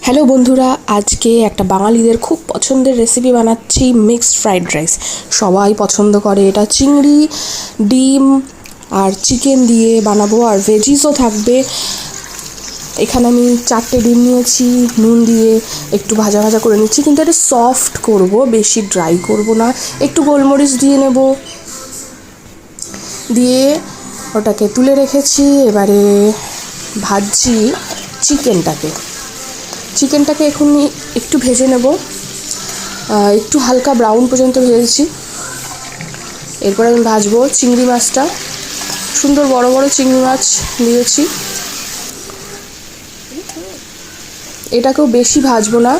Hello বন্ধুরা, আজকে একটা বাঙালিদের খুব পছন্দের রেসিপি বানাচ্ছি, মিক্সড ফ্রাইড রাইস। সবাই পছন্দ করে এটা। চিংড়ি, ডিম আর চিকেন দিয়ে বানাবো, আর ভেজিসও থাকবে। এখানে আমি 4টে ডিম নিয়েছি, নুন দিয়ে একটু ভাজা ভাজা করে নিচ্ছি, কিন্তু এটা সফট করব, বেশি ড্রাই করব না। একটু গোলমরিচ দিয়ে নেব, দিয়ে ওটাকে তুলে রেখেছি। এবারে ভাজছি চিকেনটাকে এখন একটু ভেজে নেব, একটু হালকা ব্রাউন পর্যন্ত ভেজেছি। এরপর আমি ভাজবো চিংড়ি মাছটা। সুন্দর বড় বড় চিংড়ি মাছ দিয়েছি। এটাকেও বেশি ভাজবো না,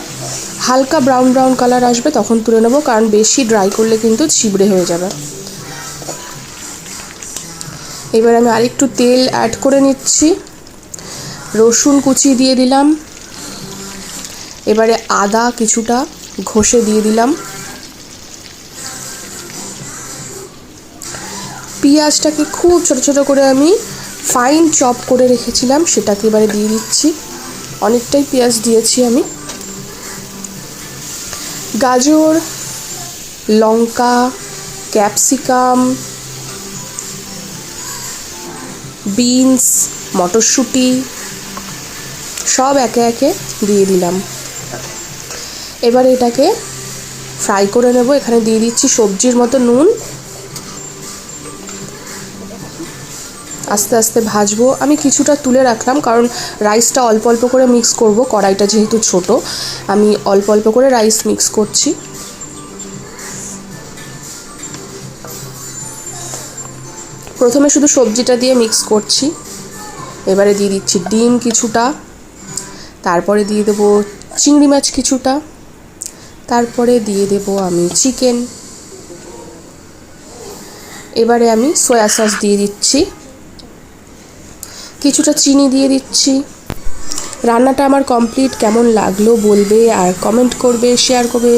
হালকা ব্রাউন ব্রাউন কালার আসবে তখন তুলে নেব, কারণ বেশি ড্রাই করলে কিন্তু ছিবড়ে হয়ে যাবে। এবার আমি আরেকটু তেল অ্যাড করে নিচ্ছি, রসুন কুচি দিয়ে দিলাম। এবারে আদা কিছুটা ঘষে দিয়ে দিলাম। পেঁয়াজটাকে খুব ছোট ছোট করে আমি ফাইন চপ করে রেখেছিলাম, সেটাকে এবারে দিয়ে দিচ্ছি। অনেকটাই পেঁয়াজ দিয়েছি আমি। গাজর, লঙ্কা, ক্যাপসিকাম, বিনস, মটরশুঁটি সব একে একে দিয়ে দিলাম। এবার এটাকে ফ্রাই করে নেব। এখানে দিয়ে দিচ্ছি সবজির মতো নুন। আস্তে আস্তে ভাজবো। আমি কিছুটা তুলে রাখলাম, কারণ রাইসটা অল্প অল্প করে মিক্স করব। কড়াইটা যেহেতু ছোট, আমি অল্প অল্প করে রাইস মিক্স করছি। প্রথমে শুধু সবজিটা দিয়ে মিক্স করছি। এবারে দিয়ে দিচ্ছি ডিম কিছুটা, তারপরে দিয়ে দেবো চিংড়ি মাছ কিছুটা, তারপরে দিয়ে দেবো আমি চিকেন। এবারে আমি সয়া সস দিয়ে দিচ্ছি, কিছুটা চিনি দিয়ে দিচ্ছি। রান্নাটা আমার কমপ্লিট। কেমন লাগলো বলবে, আর কমেন্ট করবে, শেয়ার করবে।